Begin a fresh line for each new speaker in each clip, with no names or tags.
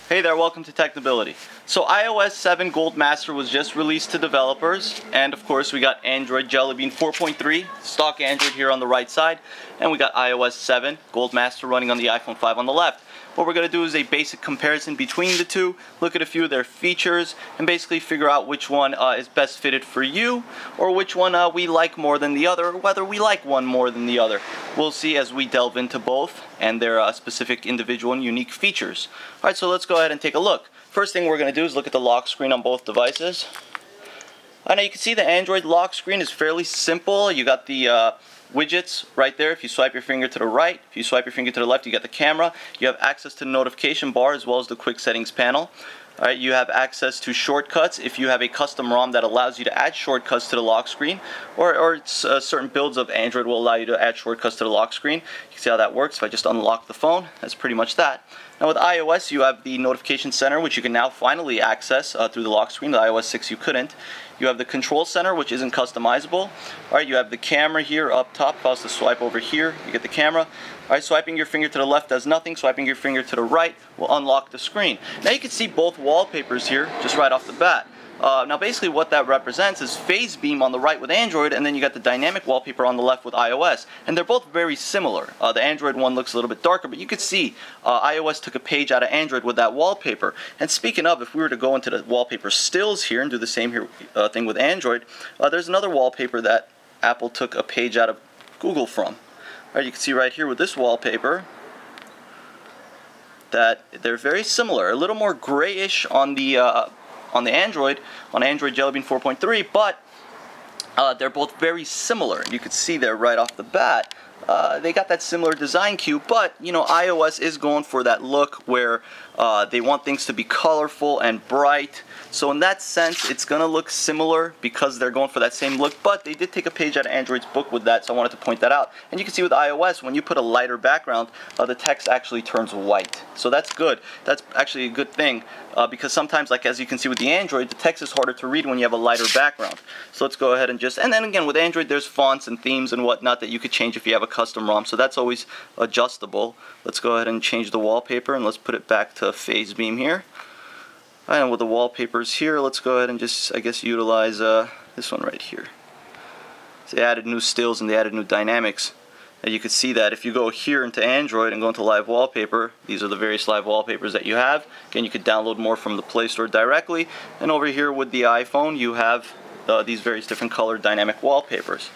Hey there, welcome to Technability. So iOS 7 Gold Master was just released to developers, and of course we got Android Jelly Bean 4.3, stock Android here on the right side, and we got iOS 7 Gold Master running on the iPhone 5 on the left. What we're going to do is a basic comparison between the two, look at a few of their features, and basically figure out which one is best fitted for you, or which one we like more than the other, or whether we like one more than the other. We'll see as we delve into both and their specific individual and unique features. Alright, so let's go ahead and take a look. First thing we're going to do is look at the lock screen on both devices. Now you can see the Android lock screen is fairly simple. You got the widgets right there. If you swipe your finger to the right, if you swipe your finger to the left, you get the camera. You have access to the notification bar as well as the quick settings panel. Alright, you have access to shortcuts if you have a custom ROM that allows you to add shortcuts to the lock screen, or certain builds of Android will allow you to add shortcuts to the lock screen. You can see how that works. If I just unlock the phone, that's pretty much that. Now with iOS, you have the notification center, which you can now finally access through the lock screen. With iOS 6 you couldn't. You have the control center, which isn't customizable. Alright, you have the camera here up top. If I was to swipe over here, you get the camera. Alright, swiping your finger to the left does nothing. Swiping your finger to the right will unlock the screen. Now you can see both wallpapers here, just right off the bat. Now basically what that represents is phase beam on the right with Android, and then you got the dynamic wallpaper on the left with iOS. And they're both very similar. The Android one looks a little bit darker, but you can see iOS took a page out of Android with that wallpaper. And speaking of, if we were to go into the wallpaper stills here and do the same thing with Android, there's another wallpaper that Apple took a page out of Google from. Alright, you can see right here with this wallpaper that they're very similar. A little more grayish on the Android Jelly Bean 4.3, but they're both very similar. You can see there right off the bat. They got that similar design cue, but you know, iOS is going for that look where they want things to be colorful and bright. So in that sense, it's gonna look similar because they're going for that same look, but they did take a page out of Android's book with that, so I wanted to point that out. And you can see with iOS, when you put a lighter background, the text actually turns white. So that's good. That's actually a good thing because sometimes, like as you can see with the Android, the text is harder to read when you have a lighter background. So let's go ahead and and then again with Android, there's fonts and themes and whatnot that you could change if you have a custom ROM, so that's always adjustable. Let's go ahead and change the wallpaper and let's put it back to phase beam here. And with the wallpapers here, let's go ahead and just, I guess, utilize this one right here. So they added new stills and they added new dynamics. And you can see that if you go here into Android and go into live wallpaper, these are the various live wallpapers that you have. Again, you could download more from the Play Store directly. And over here with the iPhone, you have these various different colored dynamic wallpapers.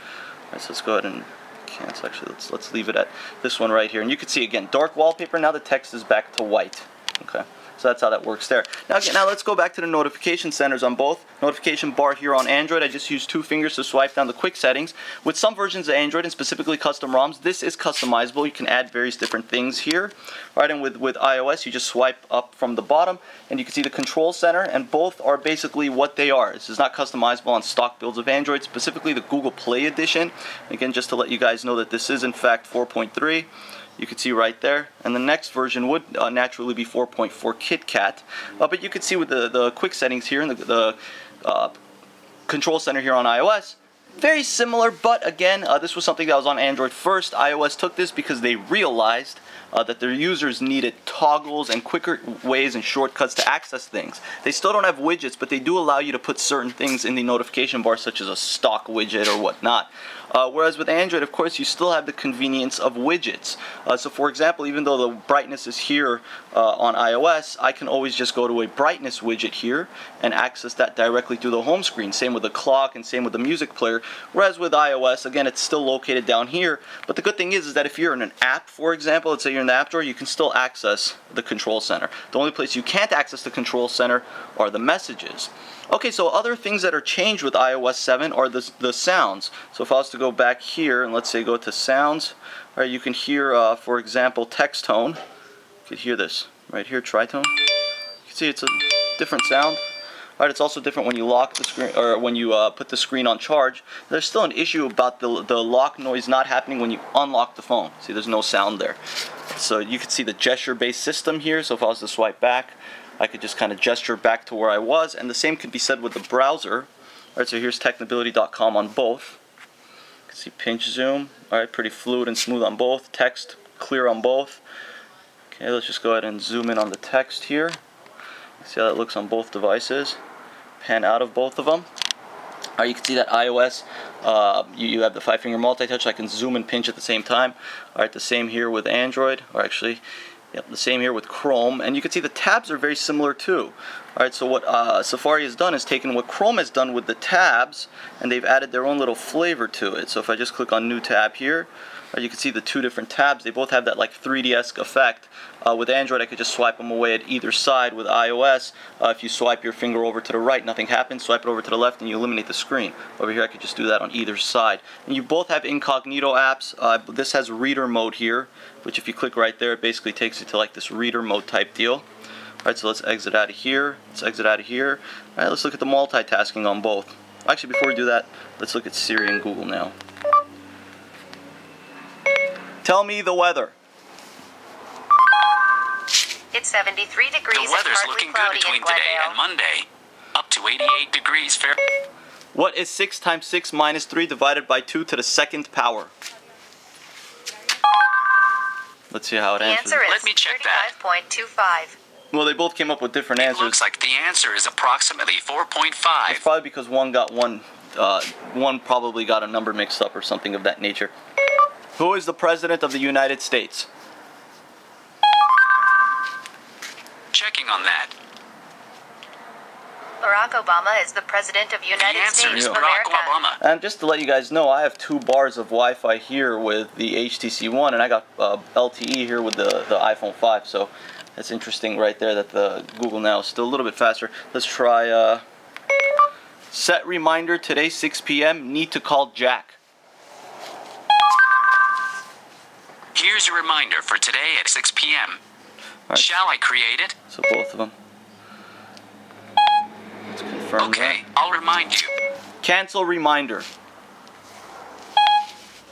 Alright, so let's go ahead and cancel. Actually, let's leave it at this one right here. And you can see again, dark wallpaper. Now the text is back to white. Okay. So that's how that works there. Now let's go back to the notification centers on both. Notification bar here on Android, I just used 2 fingers to swipe down the quick settings. With some versions of Android, and specifically custom ROMs, this is customizable. You can add various different things here. Right, and with iOS, you just swipe up from the bottom, and you can see the control center, and both are basically what they are. This is not customizable on stock builds of Android, specifically the Google Play Edition. Again, just to let you guys know that this is in fact 4.3. You can see right there, and the next version would naturally be 4.4 KitKat. But you can see with the quick settings here and the control center here on iOS, very similar, but again, this was something that was on Android first. iOS took this because they realized that their users needed toggles and quicker ways and shortcuts to access things. They still don't have widgets, but they do allow you to put certain things in the notification bar, such as a stock widget or whatnot. Whereas with Android, of course, you still have the convenience of widgets. So for example, even though the brightness is here on iOS, I can always just go to a brightness widget here and access that directly through the home screen. Same with the clock and same with the music player. Whereas with iOS, again, it's still located down here. But the good thing is that if you're in an app, for example, let's say you're in the App Store, you can still access the control center. The only place you can't access the control center are the messages. Okay, so other things that are changed with iOS 7 are the sounds. So if I was to go back here and let's say go to sounds, right, you can hear, for example, text tone. You can hear this right here, tritone. You can see it's a different sound. Alright, it's also different when you lock the screen, or when you put the screen on charge. There's still an issue about the lock noise not happening when you unlock the phone. See, there's no sound there. So you can see the gesture-based system here. So if I was to swipe back, I could just kind of gesture back to where I was, and the same could be said with the browser. Alright, so here's technability.com on both. You can see pinch zoom. Alright, pretty fluid and smooth on both. Text clear on both. Okay, let's just go ahead and zoom in on the text here. See how that looks on both devices. Pan out of both of them. You can see that iOS, you have the 5-finger multi-touch. I can zoom and pinch at the same time. Alright, the same here with Android, or actually, yep, the same here with Chrome. And you can see the tabs are very similar too. Alright, so what Safari has done is taken what Chrome has done with the tabs, and they've added their own little flavor to it. So if I just click on New Tab here, you can see the two different tabs. They both have that like 3D-esque effect. With Android, I could just swipe them away at either side. With iOS, if you swipe your finger over to the right, nothing happens. Swipe it over to the left, and you eliminate the screen. Over here, I could just do that on either side. And you both have incognito apps. This has reader mode here, which if you click right there, it basically takes you to like this reader mode type deal. Alright, so let's exit out of here. Let's exit out of here. Alright, let's look at the multitasking on both. Actually, before we do that, let's look at Siri and Google now. Tell me the weather.
It's 73 degrees.
The weather's looking good between today and Monday. Up to 88 degrees Fahrenheit.
What is 6 times 6 minus 3 divided by 2 to the 2nd power? Let's see how it answers.
The answer is
Let me check that.
35.25.
Well, they both came up with different
It
answers.
looks like the answer is approximately 4.5.
It's probably because one probably got a number mixed up or something of that nature. Who is the President of the United States?
Checking on that.
Barack Obama is the President of United
The answer
States
is
of
Barack
America.
Obama.
And just to let you guys know, I have 2 bars of Wi-Fi here with the HTC One, and I got LTE here with the iPhone 5. So that's interesting right there that the Google Now is still a little bit faster. Let's try set reminder today 6 p.m. Need to call Jack.
Here's your reminder for today at 6 p.m.
Right.
Shall I create it?
So both of them. Let's confirm
Okay,
that.
I'll remind you.
Cancel reminder.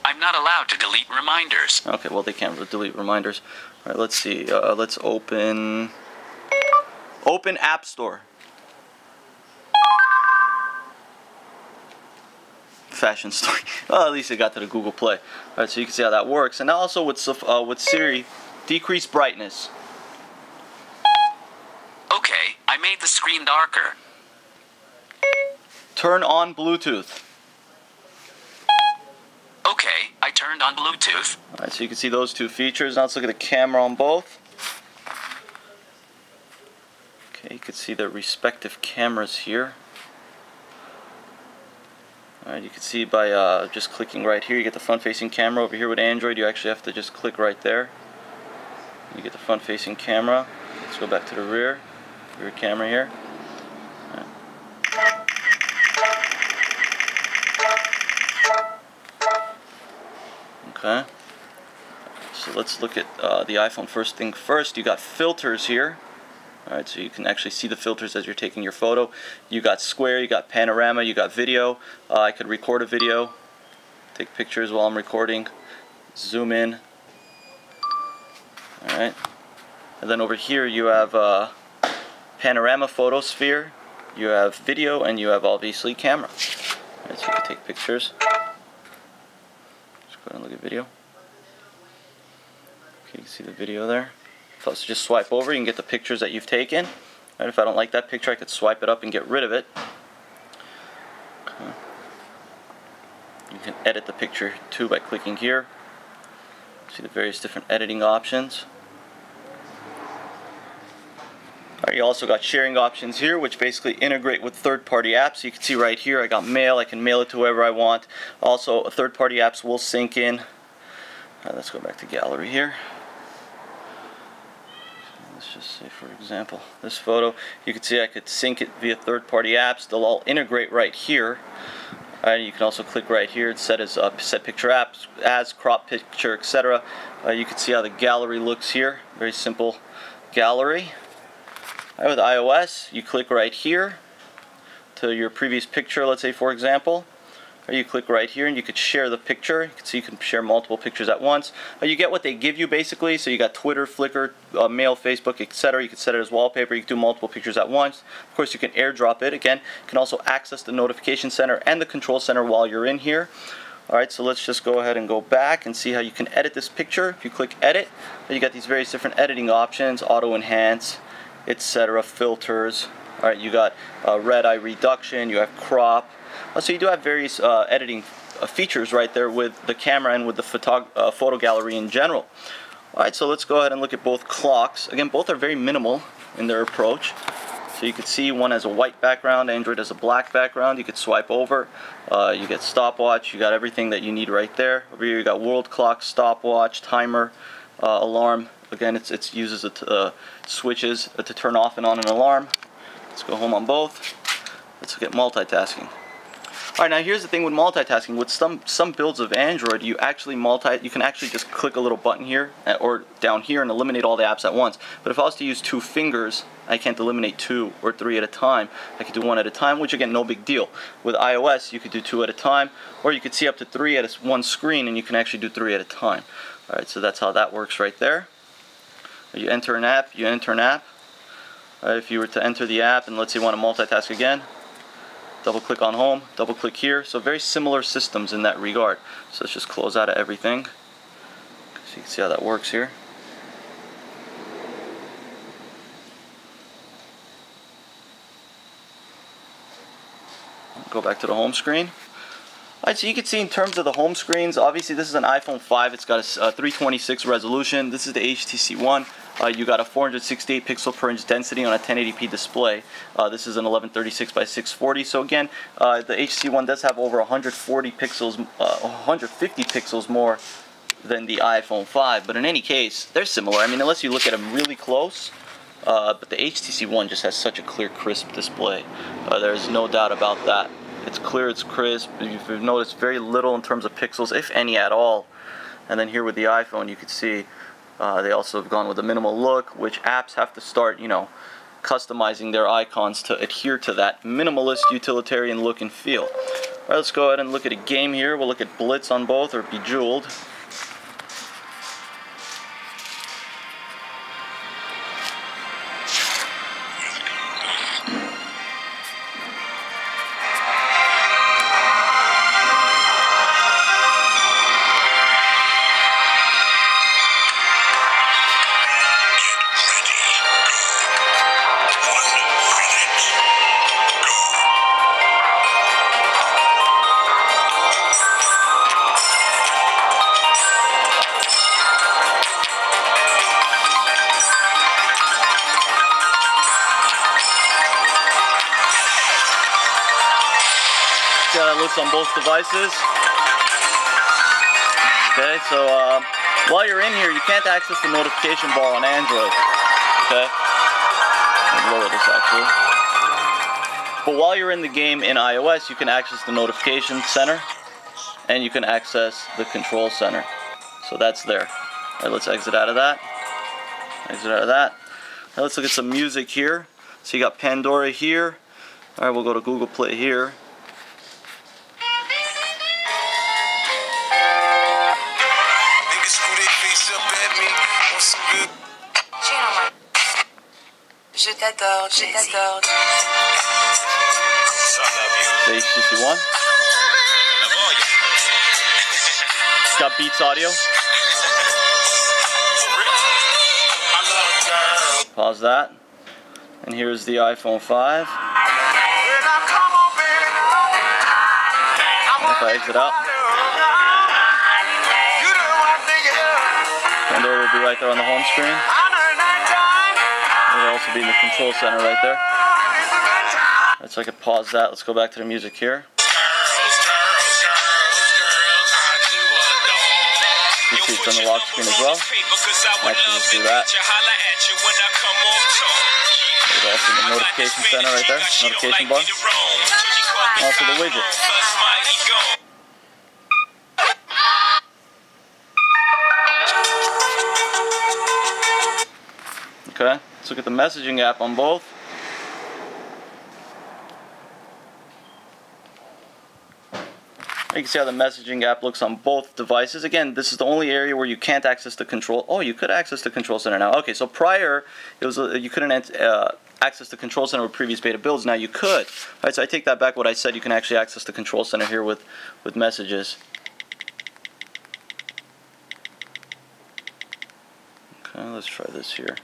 I'm not allowed to delete reminders.
Okay, well they can't delete reminders. All right, let's see. Let's open App Store. Fashion story. Well, at least it got to the Google Play. All right, so you can see how that works. And now also with Siri, decrease brightness.
Okay, I made the screen darker.
Turn on Bluetooth.
Okay, I turned on Bluetooth.
All right, so you can see those 2 features. Now let's look at the camera on both. Okay, you can see their respective cameras here. Alright, you can see by just clicking right here, you get the front-facing camera. Over here with Android, you actually have to just click right there. You get the front-facing camera. Let's go back to the rear camera here. Right. Okay. So let's look at the iPhone first thing first. You got filters here. Alright, so you can actually see the filters as you're taking your photo. You got square, you got panorama, you got video. I could record a video, take pictures while I'm recording, zoom in. Alright, and then over here you have panorama photosphere, you have video, and you have obviously camera. Alright, so you can take pictures. Just go ahead and look at video. Okay, you can see the video there. So just swipe over, you can get the pictures that you've taken. Right, if I don't like that picture, I could swipe it up and get rid of it. Okay. You can edit the picture too by clicking here. See the various different editing options. Alright, you also got sharing options here, which basically integrate with third-party apps. You can see right here, I got mail. I can mail it to whoever I want. Also, third-party apps will sync in. Let's go back to gallery here. Let's just say, for example, this photo, you can see I could sync it via third-party apps. They'll all integrate right here. You can also click right here and set as set picture apps, as crop picture, etc. You can see how the gallery looks here. Very simple gallery. With iOS, you click right here to your previous picture, let's say, for example. Or you click right here and you could share the picture. You can see you can share multiple pictures at once. You get what they give you basically. So you got Twitter, Flickr, Mail, Facebook, etc. You can set it as wallpaper. You can do multiple pictures at once. Of course, you can airdrop it. Again, you can also access the notification center and the control center while you're in here. Alright, so let's just go ahead and go back and see how you can edit this picture. If you click edit, you got these various different editing options, auto enhance, etc. Filters. All right, you got red eye reduction. You have crop. So you do have various editing features right there with the camera and with the photo gallery in general. All right, so let's go ahead and look at both clocks. Again, both are very minimal in their approach. So you can see one has a white background, Android has a black background. You could swipe over, you get stopwatch, you got everything that you need right there. Over here you got world clock, stopwatch, timer, alarm. Again, it uses switches to turn off and on an alarm. Let's go home on both. Let's look at multitasking. Alright, now here's the thing with multitasking. With some builds of Android, you can actually just click a little button here or down here and eliminate all the apps at once. But if I was to use 2 fingers, I can't eliminate 2 or 3 at a time. I could do 1 at a time, which again, no big deal. With iOS, you could do 2 at a time, or you could see up to 3 at one screen, and you can actually do 3 at a time. Alright, so that's how that works right there. You enter an app, you enter an app. Alright, if you were to enter the app, and let's say you want to multitask again, double click on home, double click here. So very similar systems in that regard. So let's just close out of everything. So you can see how that works here. Go back to the home screen. Alright, so you can see in terms of the home screens, obviously this is an iPhone 5. It's got a 326 resolution. This is the HTC One. You got a 468 pixel per inch density on a 1080p display. This is an 1136 by 640. So again, the HTC One does have over 150 pixels more than the iPhone 5. But in any case, they're similar. I mean, unless you look at them really close. But the HTC One just has such a clear, crisp display. There's no doubt about that. It's clear, it's crisp. You've noticed very little in terms of pixels, if any at all. And then here with the iPhone, you can see they also have gone with a minimal look, which apps have to start, customizing their icons to adhere to that minimalist utilitarian look and feel. All right, let's go ahead and look at a game here. We'll look at Blitz on both, or Bejeweled. See how that looks on both devices. Okay, so while you're in here, you can't access the notification bar on Android. Okay, I'll lower this actually. But while you're in the game in iOS, you can access the notification center, and you can access the control center. So that's there. All right, let's exit out of that. Exit out of that. Now let's look at some music here. So you got Pandora here. All right, we'll go to Google Play here.
Je t'adore, je t'adore.
The HTC One. It's got Beats audio. Pause that. And here's the iPhone 5. If I exit out, Pandora will be right there on the home screen. It'll also be in the control center right there. Alright, so I can pause that. Let's go back to the music here. You see it's on the lock screen as well. Actually, just do that. There's also the notification center right there. Notification bar. Also the widget. Okay, let's look at the messaging app on both. You can see how the messaging app looks on both devices. Again, this is the only area where you can't access the control. Oh, you could access the control center now. Okay, so prior it was you couldn't access the control center with previous beta builds. Now you could. All right, so I take that back. What I said, you can actually access the control center here with messages. Okay, let's try this here.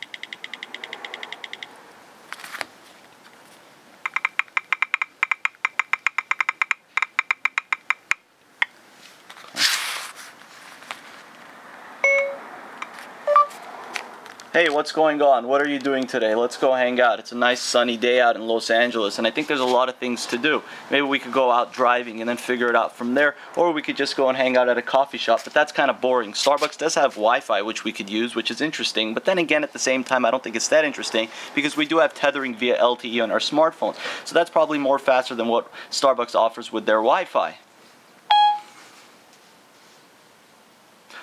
Hey, what's going on? What are you doing today? Let's go hang out. It's a nice sunny day out in Los Angeles, and I think there's a lot of things to do. Maybe we could go out driving and then figure it out from there, or we could just go and hang out at a coffee shop, but that's kind of boring. Starbucks does have Wi-Fi, which we could use, which is interesting, but then again, at the same time, I don't think it's that interesting, because we do have tethering via LTE on our smartphones, so that's probably more faster than what Starbucks offers with their Wi-Fi.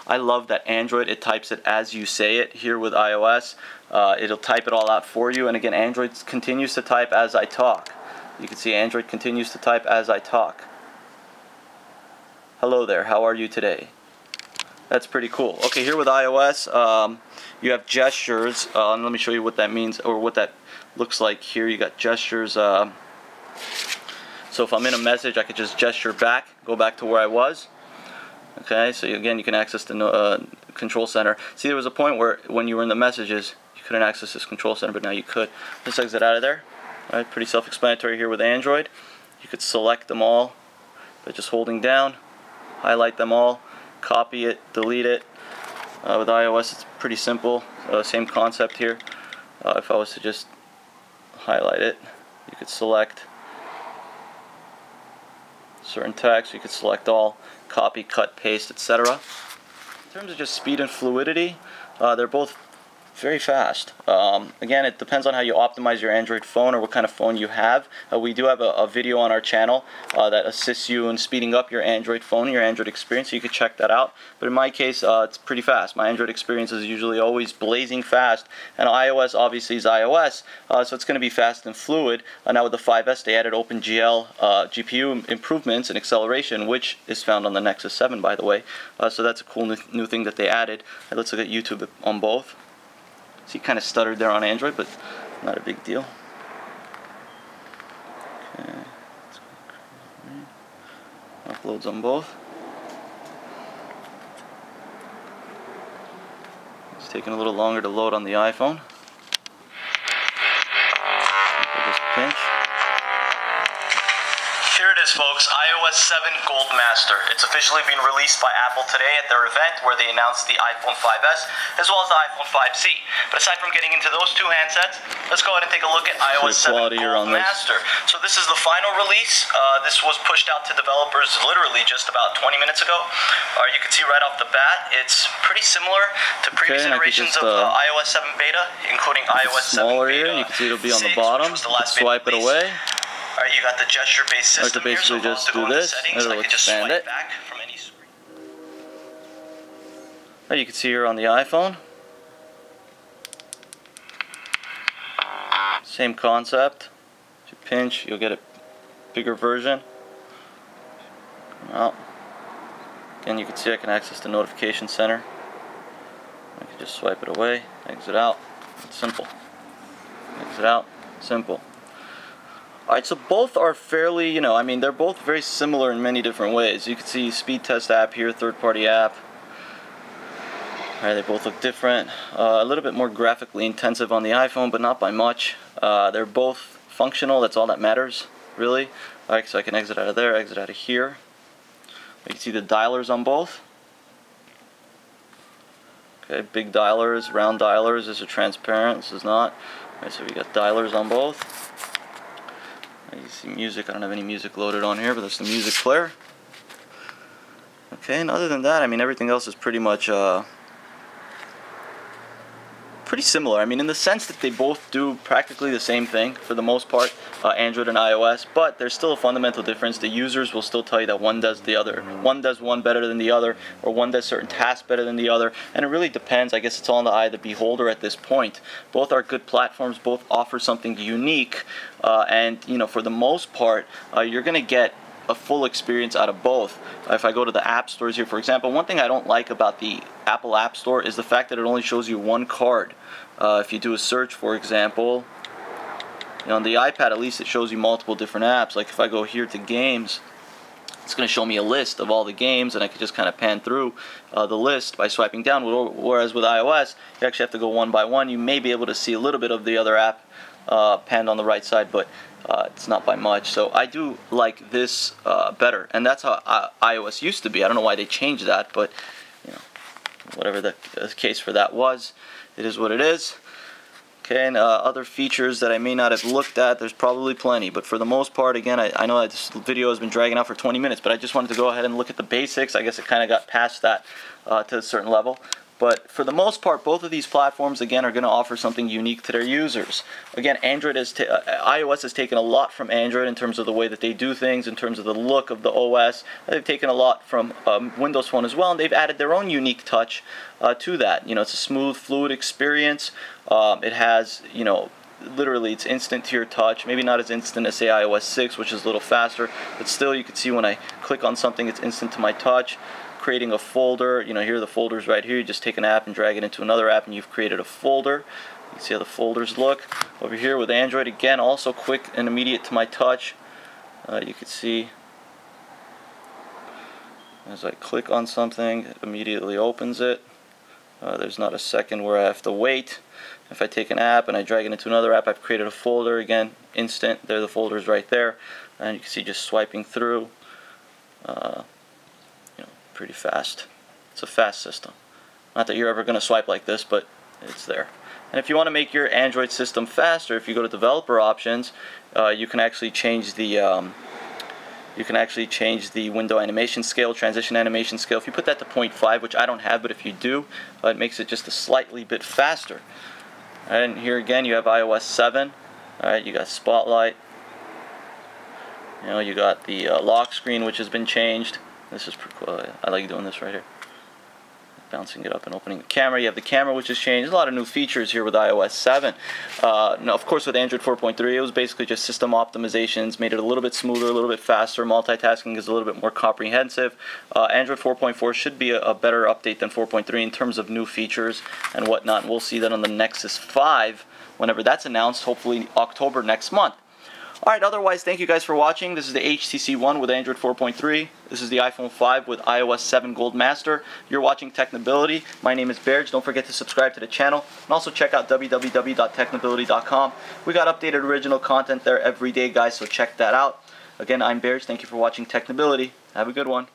I love that Android, it types it as you say it. Here with iOS, it'll type it all out for you. And again, Android continues to type as I talk. You can see Android continues to type as I talk. Hello there, how are you today? That's pretty cool. Okay, here with iOS, you have gestures. Let me show you what that means, or what that looks like here. You got gestures. So if I'm in a message, I could just gesture back, go back to where I was. Okay, so again, you can access the control center. See, there was a point where when you were in the messages, you couldn't access this control center, but now you could. Let's exit out of there. All right, pretty self-explanatory here with Android. You could select them all by just holding down, highlight them all, copy it, delete it. With iOS, it's pretty simple. Same concept here. If I was to just highlight it, you could select certain text, you could select all, copy, cut, paste, etc. In terms of just speed and fluidity, they're both very fast. Again, it depends on how you optimize your Android phone or what kind of phone you have. We do have a video on our channel that assists you in speeding up your Android phone and your Android experience, so you can check that out. But in my case, it's pretty fast. My Android experience is usually always blazing fast, and iOS obviously is iOS, so it's going to be fast and fluid. Now with the 5S, they added OpenGL GPU improvements and acceleration, which is found on the Nexus 7, by the way. So that's a cool new thing that they added. Let's look at YouTube on both. So he kind of stuttered there on Android, but not a big deal. Okay. Uploads on both. It's taking a little longer to load on the iPhone. I'll just pinch. Here it is, folks, iOS 7 Gold Master. It's officially been released by Apple today at their event where they announced the iPhone 5S as well as the iPhone 5C. But aside from getting into those two handsets, let's go ahead and take a look at iOS 7 Gold Master. So this is the final release. This was pushed out to developers literally just about 20 minutes ago. You can see right off the bat, it's pretty similar to previous iterations of iOS 7 beta, including iOS 7 beta. You can see it'll be on the bottom. Swipe it away.
Alright, you got the gesture-based system
here, so just do this, it'll expand it. You can see here on the iPhone. Same concept. If you pinch, you'll get a bigger version. Well, again, you can see I can access the notification center. I can just swipe it away, exit out. It's simple. Exit out, simple. Alright, so both are fairly, I mean, they're both very similar in many different ways. You can see speed test app here, third-party app. Alright, they both look different. A little bit more graphically intensive on the iPhone, but not by much. They're both functional, that's all that matters, really. Alright, so I can exit out of there, exit out of here. You can see the dialers on both. Okay, big dialers, round dialers. This is transparent, this is not. Alright, so we got dialers on both. You see music. I don't have any music loaded on here, but that's the music player. Okay, and other than that, I mean, everything else is pretty much pretty similar. I mean, in the sense that they both do practically the same thing for the most part, Android and iOS, but there's still a fundamental difference. The users will still tell you that one does the other. One does one better than the other, or one does certain tasks better than the other, and it really depends. I guess it's all in the eye of the beholder at this point. Both are good platforms, both offer something unique, and for the most part, you're going to get a full experience out of both. If I go to the app stores here, for example, one thing I don't like about the Apple App Store is the fact that it only shows you one card. If you do a search, for example, on the iPad at least it shows you multiple different apps. Like if I go here to games, it's going to show me a list of all the games, and I can just kind of pan through the list by swiping down. Whereas with iOS, you actually have to go one by one. You may be able to see a little bit of the other app panned on the right side, but it's not by much. So I do like this better, and that's how iOS used to be. I don't know why they changed that, but whatever the case for that was. It is what it is. Okay, and other features that I may not have looked at, there's probably plenty, but for the most part, again, I know that this video has been dragging out for 20 minutes, but I just wanted to go ahead and look at the basics. I guess it kind of got past that to a certain level. But for the most part, both of these platforms, again, are going to offer something unique to their users. Again, iOS has taken a lot from Android in terms of the way that they do things, in terms of the look of the OS. They've taken a lot from Windows Phone as well, and they've added their own unique touch to that. You know, it's a smooth, fluid experience. It has, you know, literally it's instant to your touch. Maybe not as instant as, say, iOS 6, which is a little faster, but still you can see when I click on something, it's instant to my touch. Creating a folder, you know, here are the folders right here. You just take an app and drag it into another app and you've created a folder. You can see how the folders look. Over here with Android, again, also quick and immediate to my touch. You can see as I click on something, it immediately opens it. There's not a second where I have to wait. If I take an app and I drag it into another app, I've created a folder. Again, instant. There are the folders right there. And you can see just swiping through. Pretty fast. It's a fast system. Not that you're ever going to swipe like this, but it's there. And if you want to make your Android system faster, if you go to developer options, you can actually change the window animation scale, transition animation scale. If you put that to 0.5, which I don't have, but if you do, it makes it just a slightly bit faster. All right, and here again you have iOS 7. All right, you got Spotlight. You know, you got the lock screen, which has been changed. This is pretty cool. I like doing this right here. Bouncing it up and opening the camera. You have the camera, which has changed. There's a lot of new features here with iOS 7. Now, of course, with Android 4.3, it was basically just system optimizations, made it a little bit smoother, a little bit faster. Multitasking is a little bit more comprehensive. Android 4.4 should be a better update than 4.3 in terms of new features and whatnot. And we'll see that on the Nexus 5 whenever that's announced, hopefully October next month. Alright, otherwise, thank you guys for watching. This is the HTC One with Android 4.3. This is the iPhone 5 with iOS 7 Gold Master. You're watching Technability. My name is Berge. Don't forget to subscribe to the channel. And also check out www.technability.com. We got updated original content there every day, guys, so check that out. Again, I'm Berge. Thank you for watching Technability. Have a good one.